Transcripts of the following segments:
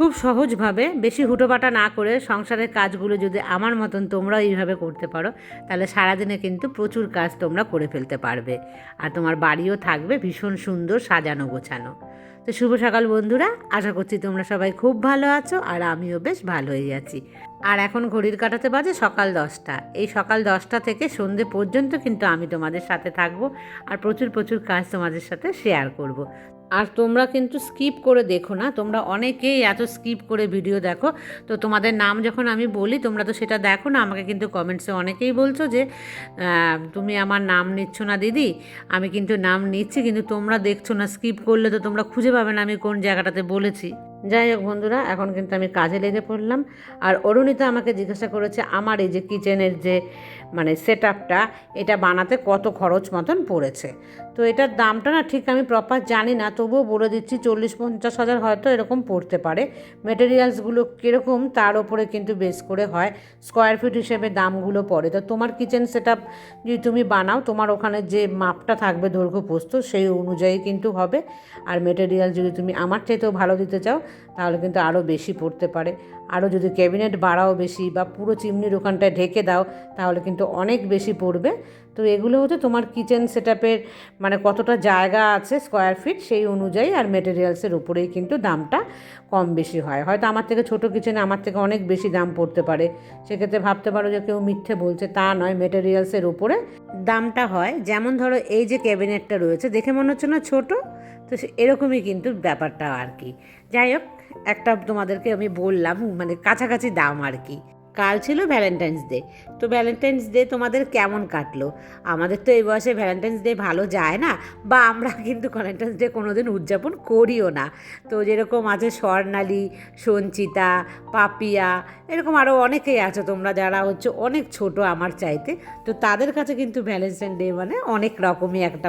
খুব সহজভাবে বেশি হুটোপাটা না করে সংসারের কাজগুলো যদি আমার মতন তোমরাও এইভাবে করতে পারো, তাহলে সারাদিনে কিন্তু প্রচুর কাজ তোমরা করে ফেলতে পারবে, আর তোমার বাড়িও থাকবে ভীষণ সুন্দর সাজানো গোছানো। তো শুভ সকাল বন্ধুরা, আশা করছি তোমরা সবাই খুব ভালো আছো, আর আমিও বেশ ভালোই আছি। আর এখন ঘড়ির কাঁটাতে বাজে সকাল 10টা। এই সকাল 10টা থেকে সন্ধে পর্যন্ত কিন্তু আমি তোমাদের সাথে থাকবো, আর প্রচুর প্রচুর কাজ তোমাদের সাথে শেয়ার করব। আর তোমরা কিন্তু স্কিপ করে দেখো না, তোমরা অনেকেই এত স্কিপ করে ভিডিও দেখো। তো তোমাদের নাম যখন আমি বলি তোমরা তো সেটা দেখো না। আমাকে কিন্তু কমেন্টসে অনেকেই বলছো যে তুমি আমার নাম নিচ্ছ না দিদি। আমি কিন্তু নাম নিচ্ছি, কিন্তু তোমরা দেখছো না। স্কিপ করলে তো তোমরা খুঁজে পাবে না আমি কোন জায়গাটাতে বলেছি। যাই হোক বন্ধুরা, এখন কিন্তু আমি কাজে লেগে পড়লাম। আর অরুণিতা আমাকে জিজ্ঞাসা করেছে আমার এই যে কিচেনের যে সেট আপটা, এটা বানাতে কত খরচ মতন পড়েছে। তো এটার দামটা না ঠিক আমি প্রপার জানি না, তবুও বলে দিচ্ছি 40-50 হাজার হয়তো এরকম পড়তে পারে। মেটেরিয়ালসগুলো কীরকম তার ওপরে কিন্তু বেস করে হয়, স্কোয়ার ফিট হিসেবে দামগুলো পড়ে। তো তোমার কিচেন সেট আপ যদি তুমি বানাও, তোমার ওখানে যে মাপটা থাকবে দৈর্ঘ্য প্রস্থ, সেই অনুযায়ী কিন্তু হবে। আর মেটেরিয়াল যদি তুমি আমার চাইতেও ভালো দিতে চাও, তাহলে কিন্তু আরও বেশি পড়তে পারে। আরও যদি ক্যাবিনেট বাড়াও বেশি, বা পুরো চিমনির ওখানটায় ঢেকে দাও, তাহলে কিন্তু অনেক বেশি পড়বে। তো এগুলো হচ্ছে তোমার কিচেন সেট আপের কতটা জায়গা আছে স্কোয়ার ফিট, সেই অনুযায়ী আর মেটেরিয়ালসের উপরেই কিন্তু দামটা কম বেশি হয়। হয়তো আমার থেকে ছোটো কিচেনে আমার থেকে অনেক বেশি দাম পড়তে পারে, সেক্ষেত্রে ভাবতে পারো যে কেউ মিথ্যে বলছে, তা নয়। মেটেরিয়ালসের উপরে দামটা হয়। যেমন ধরো এই যে ক্যাবিনেটটা রয়েছে, দেখে মনে হচ্ছে না ছোটো, তো এরকমই কিন্তু ব্যাপারটা আর কি। যাই হোক, একটা তোমাদেরকে আমি বললাম কাছাকাছি দাম আর কি। কাল ছিল ভ্যালেন্টাইন্স ডে। তো ভ্যালেন্টাইন্স ডে তোমাদের কেমন কাটলো? আমাদের তো এই বয়সে ভ্যালেন্টাইন্স ডে ভালো যায় না, বা আমরা কিন্তু ভ্যালেন্টাইন্স ডে কোনো দিন উদযাপন করিও না। তো যেরকম আছে স্বর্ণালী, সঞ্চিতা, পাপিয়া, এরকম আরও অনেকেই আছো তোমরা যারা হচ্ছে অনেক ছোট আমার চাইতে। তো তাদের কাছে কিন্তু ভ্যালেন্টাইন ডে অনেক রকমই একটা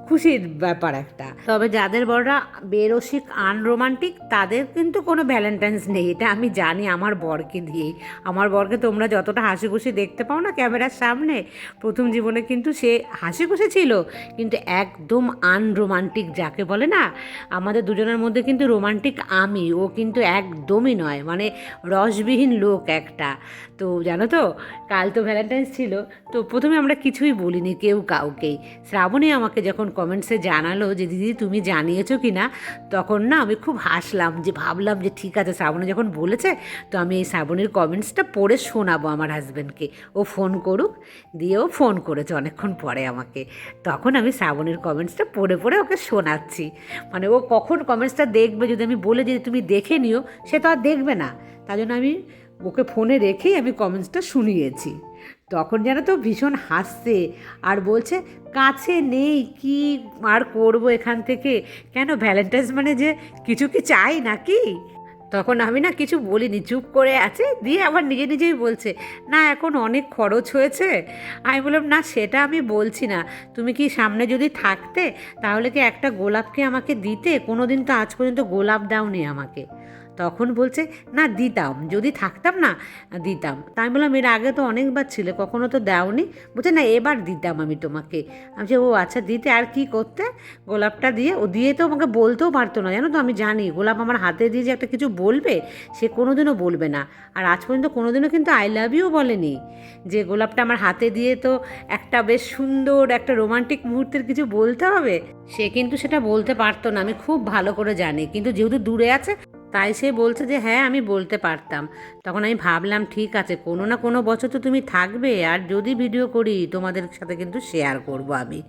খুশির ব্যাপার একটা। তবে যাদের বড়রা বেরসিক আনরোমান্টিক, তাদের কিন্তু কোনো ভ্যালেন্টাইন্স নেই, এটা আমি জানি আমার বরকে দিয়েই। আমার বরকে তোমরা যতটা হাসি খুশি দেখতে পাও না ক্যামেরার সামনে, প্রথম জীবনে কিন্তু সে হাসি খুশি ছিল, কিন্তু একদম আনরোমান্টিক যাকে বলে না। আমাদের দুজনের মধ্যে কিন্তু রোমান্টিক আমি, ও কিন্তু একদমই নয়, রসবিহীন লোক একটা। তো জানো তো, কাল তো ভ্যালেন্টাইন্স ছিল, তো প্রথমে আমরা কিছুই বলিনি কেউ কাউকেই। শ্রাবণী আমাকে যখন কমেন্টসে জানালো যে দিদি তুমি জানিয়েছো কি না, তখন না আমি খুব হাসলাম, যে ভাবলাম যে ঠিক আছে শ্রাবণী যখন বলেছে, তো আমি এই শ্রাবণীর কমেন্টসটা পড়ে শোনাবো আমার হাজব্যান্ডকে। ও ফোন করুক। দিয়ে ও ফোন করেছে অনেকক্ষণ পরে আমাকে, তখন আমি শ্রাবণীর কমেন্টসটা পড়ে পড়ে ওকে শোনাচ্ছি। ও কখন কমেন্টসটা দেখবে, যদি আমি বলে দিই তুমি দেখে নিও, সে তো আর দেখবে না। তাই জন্য আমি ওকে ফোনে রেখেই আমি কমেন্টসটা শুনিয়েছি। তখন যেন তো ভীষণ হাসছে, আর বলছে কাছে নেই কি আর করবো এখান থেকে, কেন ভ্যালেন্টাইন্স যে কিছু কি চাই নাকি? তখন আমি না কিছু বলিনি, চুপ করে আছে। দিয়ে আবার নিজে নিজেই বলছে না এখন অনেক খরচ হয়েছে। আমি বললাম না সেটা আমি বলছি না, তুমি কি সামনে যদি থাকতে তাহলে কি একটা গোলাপকে আমাকে দিতে? কোনো দিন তো আজ পর্যন্ত গোলাপ দাওনি আমাকে। তখন বলছে না দিতাম, যদি থাকতাম না দিতাম। তা আমি বললাম এর আগে তো অনেকবার ছিলে, কখনো তো দাওনি। বলছে না এবার দিতাম আমি তোমাকে। আমি বলছি ও আচ্ছা দিতে, আর কি করতে? গোলাপটা দিয়ে, ও দিয়ে তো আমাকে বলতেও পারতো না, জানো তো। আমি জানি গোলাপ আমার হাতে দিয়ে যে একটা কিছু বলবে, সে কোনোদিনও বলবে না। আর আজ পর্যন্ত কোনোদিনও কিন্তু আই লাভ ইউ বলেনি। যে গোলাপটা আমার হাতে দিয়ে তো একটা বেশ সুন্দর একটা রোমান্টিক মুহূর্তের কিছু বলতে হবে, সে কিন্তু সেটা বলতে পারতো না। আমি খুব ভালো করে জানি, কিন্তু যেহেতু দূরে আছে তাই সে বলছে যে হ্যাঁ আমি বলতে পারতাম। তখন আমি ভাবলাম ঠিক আছে, কোনো না কোনো বছর তো তুমি থাকবে, আর যদি ভিডিও করি তোমাদের সাথে কিন্তু শেয়ার করব আমি,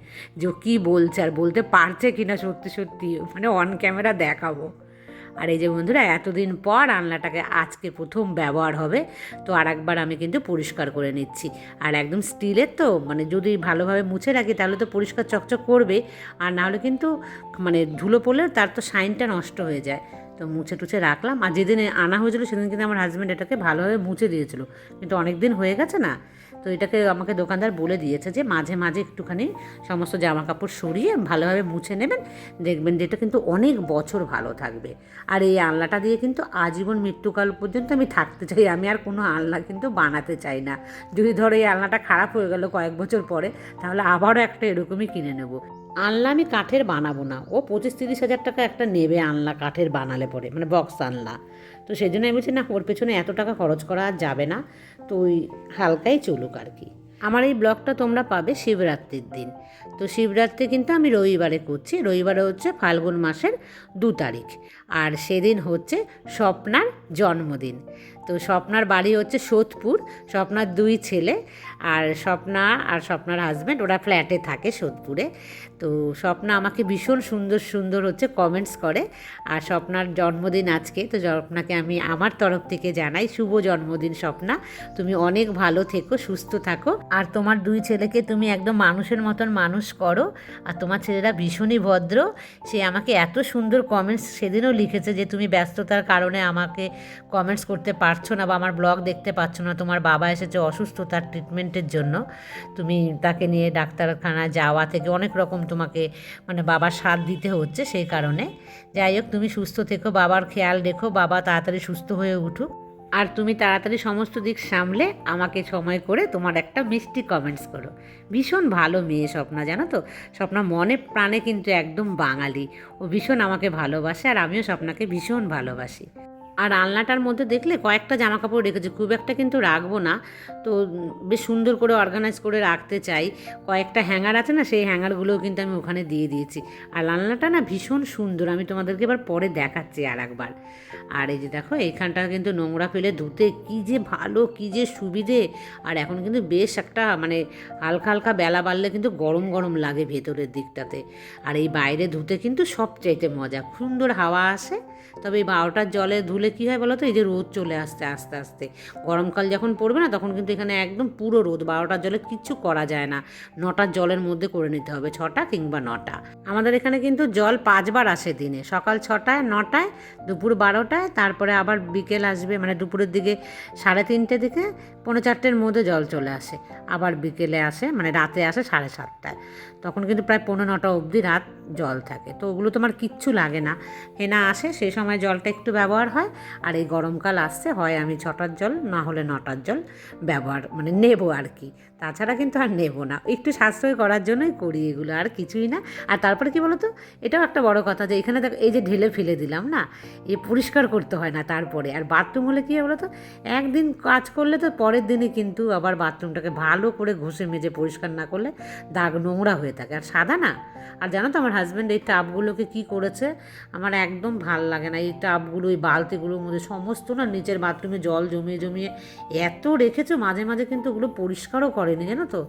যে কী বলছে আর বলতে পারছে কি না সত্যি সত্যি, অন ক্যামেরা দেখাবো। আর এই যে বন্ধুরা, এতদিন পর আলনাটাকে আজকে প্রথম ব্যবহার হবে, তো আর একবার আমি কিন্তু পরিষ্কার করে নিচ্ছি। আর একদম স্টিলের তো যদি ভালোভাবে মুছে রাখি তাহলে তো পরিষ্কার চকচক করবে, আর নাহলে কিন্তু ধুলো পড়লে তার তো শাইনটা নষ্ট হয়ে যায়। তো মুছে টুছে রাখলাম। আর যেদিন আনা হয়েছিল সেদিন কিন্তু আমার হাজব্যান্ড এটাকে ভালোভাবে মুছে দিয়েছিল, কিন্তু অনেক দিন হয়ে গেছে না, তো এটাকে আমাকে দোকানদার বলে দিয়েছে যে মাঝে মাঝে একটুখানি সমস্ত জামা কাপড় সরিয়ে ভালোভাবে মুছে নেবেন, দেখবেন যে এটা কিন্তু অনেক বছর ভালো থাকবে। আর এই আলনাটা দিয়ে কিন্তু আজীবন মৃত্যুকাল পর্যন্ত আমি থাকতে চাই, আমি আর কোনো আলনা কিন্তু বানাতে চাই না। যদি ধরো এই আলনাটা খারাপ হয়ে গেল কয়েক বছর পরে, তাহলে আবারও একটা এরকমই কিনে নেব। আনলা আমি কাঠের বানাবো না, ও 25-30 হাজার টাকা একটা নেবে আনলা কাঠের বানালে পরে, মানে বক্স আনলা। তো সেই জন্য আমি বলছি না, ওর পেছনে এত টাকা খরচ করা আর যাবে না, তো ওই হালকাই চলুক আর কি। আমার এই ব্লগটা তোমরা পাবে শিবরাত্রির দিন। তো শিবরাত্রি কিন্তু আমি রবিবারে করছি, রবিবারে হচ্ছে ফাল্গুন মাসের 2 তারিখ। আর সেদিন হচ্ছে স্বপ্নার জন্মদিন। তো স্বপ্নার বাড়ি হচ্ছে সোদপুর, স্বপ্নার 2 ছেলে, আর স্বপ্না আর স্বপ্নার হাজব্যান্ড ওরা ফ্ল্যাটে থাকে সোদপুরে। তো স্বপ্না আমাকে ভীষণ সুন্দর সুন্দর হচ্ছে কমেন্টস করে। আর স্বপ্নার জন্মদিন আজকে, তো স্বপ্নাকে আমি আমার তরফ থেকে জানাই শুভ জন্মদিন স্বপ্না, তুমি অনেক ভালো থেকো, সুস্থ থাকো, আর তোমার 2 ছেলেকে তুমি একদম মানুষের মতন মানুষ করো। আর তোমার ছেলেরা ভীষণই ভদ্র। সে আমাকে এত সুন্দর কমেন্টস সেদিনও লিখেছে যে তুমি ব্যস্ততার কারণে আমাকে কমেন্টস করতে পারছো না বা আমার ব্লগ দেখতে পাচ্ছ না, তোমার বাবা এসেছে অসুস্থতার ট্রিটমেন্টের জন্য, তুমি তাকে নিয়ে ডাক্তারখানায় যাওয়া থেকে অনেক রকম তোমাকে মানে বাবার সাথ দিতে হচ্ছে, সেই কারণে। যাই হোক, তুমি সুস্থ থেকো, বাবার খেয়াল রেখো, বাবা তাড়াতাড়ি সুস্থ হয়ে উঠুক, আর তুমি তাড়াতাড়ি সমস্ত দিক সামলে আমাকে সময় করে তোমার একটা মিষ্টি কমেন্টস করো। ভীষণ ভালো মেয়ে স্বপ্না, জানো তো, স্বপ্না মনে প্রাণে কিন্তু একদম বাঙালি, ও ভীষণ আমাকে ভালোবাসে, আর আমিও স্বপ্নাকে ভীষণ ভালোবাসি। আর আলনাটার মধ্যে দেখলে কয়েকটা জামা কাপড় রেখেছি, খুব একটা কিন্তু রাখবো না, তো বেশ সুন্দর করে অর্গানাইজ করে রাখতে চাই। কয়েকটা হ্যাঙ্গার আছে না, সেই হ্যাঙ্গারগুলোও কিন্তু আমি ওখানে দিয়ে দিয়েছি। আর আলনাটা না ভীষণ সুন্দর, আমি তোমাদেরকে এবার পরে দেখাচ্ছি আর একবার। আর এই যে দেখো, এইখানটা কিন্তু নোংরা ফেলে ধুতে কী যে ভালো, কী যে সুবিধে। আর এখন কিন্তু বেশ একটা মানে হালকা হালকা বেলা বাড়লে কিন্তু গরম গরম লাগে ভেতরের দিকটাতে। আর এই বাইরে ধুতে কিন্তু সবচাইতে মজা, সুন্দর হাওয়া আসে। তবে এই 12টার জলে ধুলে কী হয় বলো তো, এই যে রোদ চলে আসছে আস্তে আস্তে, গরমকাল যখন পড়বে না তখন কিন্তু এখানে একদম পুরো রোদ, 12টার জলে কিচ্ছু করা যায় না, 9টার জলের মধ্যে করে নিতে হবে, 6টা কিংবা 9টা। আমাদের এখানে কিন্তু জল 5বার আসে দিনে, সকাল 6টায়, 9টায়, দুপুর 12টায়, তারপরে আবার বিকেল আসবে, মানে দুপুরের দিকে 3:30 দিকে, 4:45-র মধ্যে জল চলে আসে, আবার বিকেলে আসে, মানে রাতে আসে 7:30টায়। তখন কিন্তু প্রায় 9:45 অবধি রাত জল থাকে। তো ওগুলো তোমার কিচ্ছু লাগে না, হেনা আসে সেই সময় জলটা একটু ব্যবহার হয়। আর এই গরমকাল আসছে, হয় আমি 6টার জল না হলে 9টার জল ব্যবহার মানে নেবো আর কি, তাছাড়া কিন্তু আর নেবো না, একটু সাশ্রয় করার জন্যই করি এগুলো, আর কিছুই না। আর তারপরে কি বলো তো, এটাও একটা বড় কথা যে এখানে দেখো এই যে ঢেলে ফেলে দিলাম না, এ পরিষ্কার করতে হয় না তারপরে। আর বাথরুম হলে কী হয় বলো তো, একদিন কাজ করলে তো পরের দিনে কিন্তু আবার বাথরুমটাকে ভালো করে ঘষে মেজে পরিষ্কার না করলে দাগ নোংরা হয়ে থাকে, আর সাদা না। আর জানো তো আমার হাজব্যান্ড এই টাবগুলোকে কী করেছে, আমার একদম ভাল লাগে না এই টাবগুলো, এই বালতিগুলোর মধ্যে সমস্ত না নিচের বাথরুমে জল জমিয়ে জমিয়ে এত রেখেছো, মাঝে মাঝে কিন্তু ওগুলো পরিষ্কারও করেনি, জানো তো।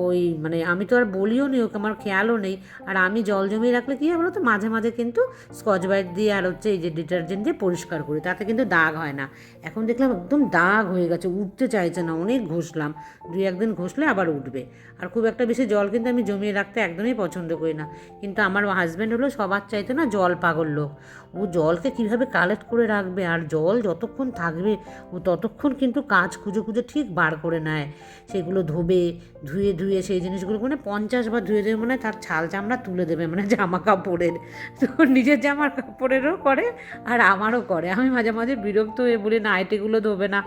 ওই মানে আমি তো আর বলিও নি ওকে, আমার খেয়ালও নেই। আর আমি জল জমিয়ে রাখলে কী হয় বলো তো, মাঝে মাঝে কিন্তু স্কচ ব্রাইট দিয়ে আর হচ্ছে এই যে ডিটারজেন্ট দিয়ে পরিষ্কার করি, তাতে কিন্তু দাগ হয় না। এখন দেখলাম একদম দাগ হয়ে গেছে, উঠতে চাইছে না, অনেক ঘষলাম, 2-1 দিন ঘষলে আবার উঠবে। আর খুব একটা বেশি জল কিন্তু আমি জমিয়ে রাখতে একদমই পছন্দ করি না। কিন্তু আমার হাজব্যান্ড হলো সবার চাইতে না জল পাগল লোক, ও জলকে কীভাবে কালেক্ট করে রাখবে, আর জল যতক্ষণ থাকবে ও ততক্ষণ কিন্তু কাজ খুঁজে খুঁজে ঠিক বার করে নেয়, সেগুলো ধোবে, ধুয়ে ধুয়ে সেই জিনিসগুলো মানে 50 বার ধুয়ে দেবে, মানে তার ছাল চামড়া তুলে দেবে, মানে জামা কাপড়ের, তো নিজের জামা কাপড়েরও করে আর আমারও করে। আমি মাঝে মাঝে বিরক্ত হয়ে বলি নাইটিগুলো ধোবে না,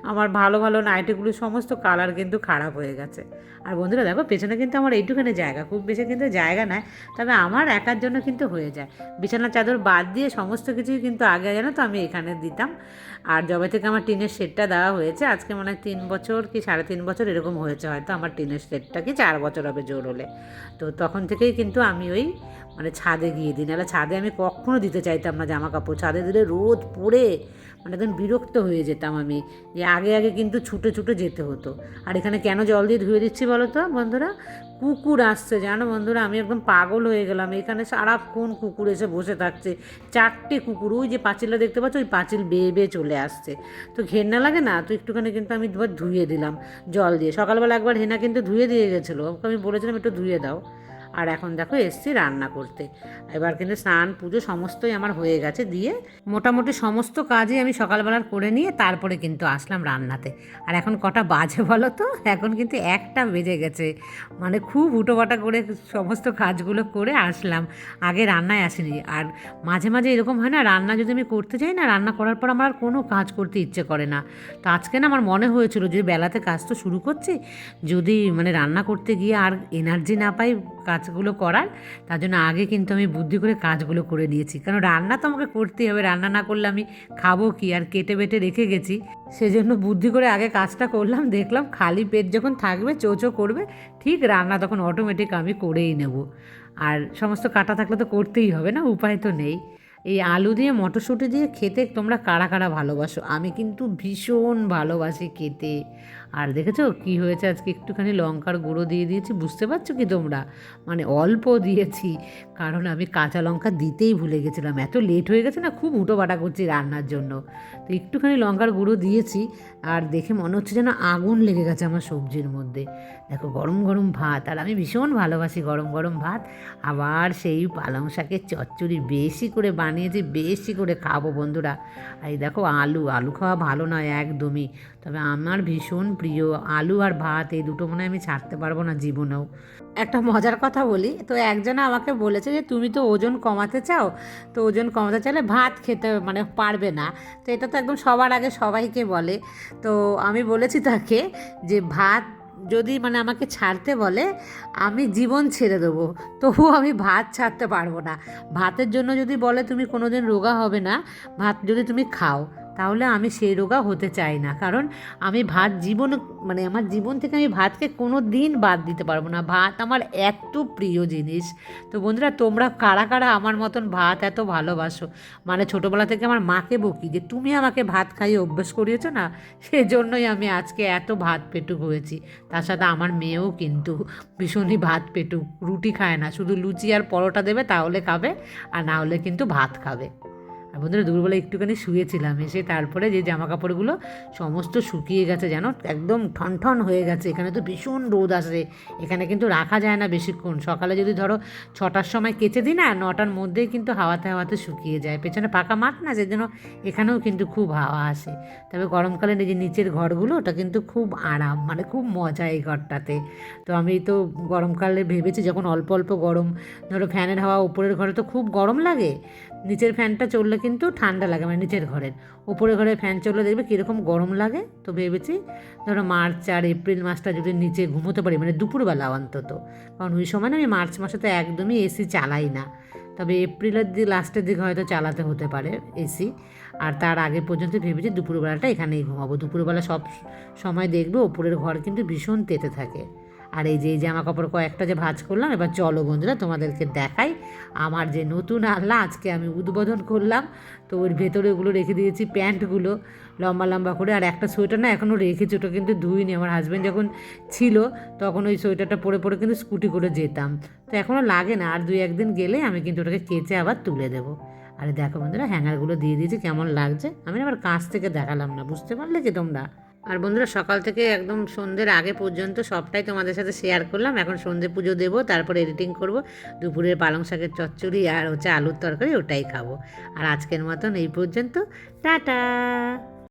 আমার ভালো ভালো নাইটিগুলো সমস্ত কালার কিন্তু খারাপ হয়ে গেছে। আর বন্ধুরা দেখো, পেছনে কিন্তু আমার এইটুখানি জায়গা, খুব বেশি কিন্তু জায়গা নয়, তবে আমার একার জন্য কিন্তু হয়ে যায়। বিছানার চাদর বাদ দিয়ে সমস্ত কিছুই কিন্তু আগে জানো তো আমি এখানে দিতাম। আর যবে থেকে আমার টিনের শেডটা দেওয়া হয়েছে, আজকে মনে হয় 3 বছর কি 3.5 বছর এরকম হয়েছে হয়তো, আমার টিনের শেডটা কি 4 বছর হবে জোর হলে। তো তখন থেকেই কিন্তু আমি ওই মানে ছাদে গিয়ে দিই, নাহলে ছাদে আমি কখনও দিতে চাইতাম না জামা কাপড়, ছাদে দিলে রোদ পড়ে মানে একদম বিরক্ত হয়ে যেতাম আমি, যে আগে আগে কিন্তু ছুটে ছুটে যেতে হতো। আর এখানে কেন জল দিয়ে ধুয়ে দিচ্ছি বলো তো বন্ধুরা, কুকুর আসছে জানো বন্ধুরা, আমি একদম পাগল হয়ে গেলাম, এখানে সারাক্ষণ কুকুর এসে বসে থাকছে, 4টে কুকুর, ওই যে পাঁচিলটা দেখতে পাচ্ছ ওই পাঁচিল বেয়ে বেয়ে চলে আসছে, তো ঘেন্না লাগে না, তো একটুখানি কিন্তু আমি দুবার ধুয়ে দিলাম জল দিয়ে। সকালবেলা একবার হেনা কিন্তু ধুয়ে দিয়ে গেছিলো, ওকে আমি বলেছিলাম একটু ধুয়ে দাও। আর এখন দেখো এসছি রান্না করতে, এবার কিন্তু স্নান পুজো সমস্তই আমার হয়ে গেছে, দিয়ে মোটামুটি সমস্ত কাজই আমি সকালবেলার করে নিয়ে তারপরে কিন্তু আসলাম রান্নাতে। আর এখন কটা বাজে বলো তো, এখন কিন্তু 1টা বেজে গেছে, মানে খুব হুটোপাটা করে সমস্ত কাজগুলো করে আসলাম, আগে রান্নায় আসিনি। আর মাঝে মাঝে এরকম হয় না, রান্না যদি আমি করতে চাই না, রান্না করার পর আমার আর কোনো কাজ করতে ইচ্ছে করে না। তো আজকে না আমার মনে হয়েছিল যে বেলাতে কাজ তো শুরু করছি, যদি মানে রান্না করতে গিয়ে আর এনার্জি না পাই কাজ কাজগুলো করার, তার জন্য আগে কিন্তু আমি বুদ্ধি করে কাজগুলো করে নিয়েছি, কারণ রান্না তো আমাকে করতেই হবে, রান্না না করলে আমি খাবো কি, আর কেটে বেটে রেখে গেছি, সেজন্য বুদ্ধি করে আগে কাজটা করলাম। দেখলাম খালি পেট যখন থাকবে, চোচো করবে, ঠিক রান্না তখন অটোমেটিক আমি করেই নেব। আর সমস্ত কাটা থাকলে তো করতেই হবে না, উপায় তো নেই। এই আলু দিয়ে মটরশুঁটি দিয়ে খেতে তোমরা কারা কারা ভালোবাসো? আমি কিন্তু ভীষণ ভালোবাসি খেতে। আর দেখেছো কি হয়েছে, আজকে একটুখানি লঙ্কার গুঁড়ো দিয়ে দিয়েছি, বুঝতে পারছো কি তোমরা? মানে অল্প দিয়েছি, কারণ আমি কাঁচা লঙ্কা দিতেই ভুলে গেছিলাম, এত লেট হয়ে গেছে না, খুব হুটোপাটা করছি রান্নার জন্য, তো একটুখানি লঙ্কার গুঁড়ো দিয়েছি। আর দেখে মনে হচ্ছে যেন আগুন লেগে গেছে আমার সবজির মধ্যে। দেখো গরম গরম ভাত, আর আমি ভীষণ ভালোবাসি গরম গরম ভাত। আবার সেই পালং শাকের চচ্চড়ি বেশি করে বানিয়েছি, বেশি করে খাবো বন্ধুরা। আর এই দেখো আলু, আলু খাওয়া ভালো নয় একদমই, তবে আমার ভীষণ প্রিয় আলু আর ভাত, এই দুটো মনে হয় আমি ছাড়তে পারবো না জীবনেও। একটা মজার কথা বলি, তো একজনে আমাকে বলেছে যে তুমি তো ওজন কমাতে চাও, তো ওজন কমাতে চাইলে ভাত খেতে মানে পারবে না, তো এটা তো একদম সবার আগে সবাইকে বলে। তো আমি বলেছি তাকে যে ভাত যদি মানে আমাকে ছাড়তে বলে, আমি জীবন ছেড়ে দেবো, তবুও আমি ভাত ছাড়তে পারবো না। ভাতের জন্য যদি বলে তুমি কোনো দিন রোগা হবে না, ভাত যদি তুমি খাও, তাহলে আমি সেই রোগা হতে চাই না, কারণ আমি ভাত জীবন মানে আমার জীবন থেকে আমি ভাতকে কোনো দিন বাদ দিতে পারবো না। ভাত আমার এত প্রিয় জিনিস। তো বন্ধুরা, তোমরা কারা কারা আমার মতন ভাত এত ভালোবাসো? মানে ছোটোবেলা থেকে আমার মাকে বকি যে তুমি আমাকে ভাত খাইয়ে অভ্যাস করিয়েছো না, সেজন্যই আমি আজকে এত ভাত পেটুক হয়েছি। তার সাথে আমার মেয়েও কিন্তু ভীষণই ভাত পেটুক, রুটি খায় না, শুধু লুচি আর পরোটা দেবে তাহলে খাবে, আর না হলে কিন্তু ভাত খাবে। আর বন্ধুরা, দুপুরবেলা একটুখানি শুয়েছিলাম, এসে তারপরে যে জামা কাপড়গুলো সমস্ত শুকিয়ে গেছে, জানো একদম ঠনঠন হয়ে গেছে। এখানে তো ভীষণ রোদ আসে, এখানে কিন্তু রাখা যায় না বেশিক্ষণ। সকালে যদি ধরো 6টার সময় কেচে দিই না, 9টার মধ্যেই কিন্তু হাওয়াতে হাওয়াতে শুকিয়ে যায়। পেছনে ফাঁকা মাঠ না, সেজন্য এখানেও কিন্তু খুব হাওয়া আসে। তবে গরমকালে এই যে নিচের ঘরগুলো, ওটা কিন্তু খুব আরাম, মানে খুব মজা এই ঘরটাতে। তো আমি তো গরমকালে ভেবেছি যখন অল্প অল্প গরম, ধরো ফ্যানের হাওয়া উপরের ঘরে তো খুব গরম লাগে, নিচের ফ্যানটা চললে কিন্তু ঠান্ডা লাগে, মানে নিচের ঘরের। উপরের ঘরে ফ্যান চললে দেখবে কীরকম গরম লাগে। তো ভেবেছি ধরো মার্চ আর এপ্রিল মাসটা যদি নিচে ঘুমোতে পারি, মানে দুপুরবেলা অন্তত, কারণ ওই সময় না আমি মার্চ মাসে তো একদমই এসি চালাই না, তবে এপ্রিলের লাস্টের দিকে হয়তো চালাতে হতে পারে এসি। আর তার আগে পর্যন্ত ভেবেছি দুপুরবেলাটা এখানেই ঘুমাবো। দুপুরবেলা সব সময় দেখবে ওপরের ঘর কিন্তু ভীষণ তেতে থাকে। আর এই যে এই জামা কাপড় কয়েকটা যে ভাঁজ করলাম, এবার চলো বন্ধুরা তোমাদেরকে দেখাই আমার যে নতুন আলনা আজকে আমি উদ্বোধন করলাম। তো ওর ভেতরে ওগুলো রেখে দিয়েছি, প্যান্টগুলো লম্বা লম্বা করে। আর একটা সোয়েটার না এখনও রেখেছি, ওটা কিন্তু ধুইনি। আমার হাজব্যান্ড যখন ছিল তখন ওই সোয়েটারটা পরে পরে কিন্তু স্কুটি করে যেতাম, তো এখনও লাগে না। আর 2-1 দিন গেলে আমি কিন্তু ওটাকে কেচে আবার তুলে দেবো। আরে দেখো বন্ধুরা, হ্যাঙ্গারগুলো দিয়ে দিয়েছি, কেমন লাগছে। আমি আবার কাছ থেকে দেখালাম না, বুঝতে পারলে কি তোমরা? আর বন্ধুরা, সকাল থেকে একদম সন্ধ্যের আগে পর্যন্ত সবটাই তোমাদের সাথে শেয়ার করলাম। এখন সন্ধ্যে পুজো দেবো, তারপরে এডিটিং করব, দুপুরের পালং শাকের চচ্চড়ি আর হচ্ছে আলুর তরকারি, ওটাই খাবো। আর আজকের মতন এই পর্যন্ত, টাটা।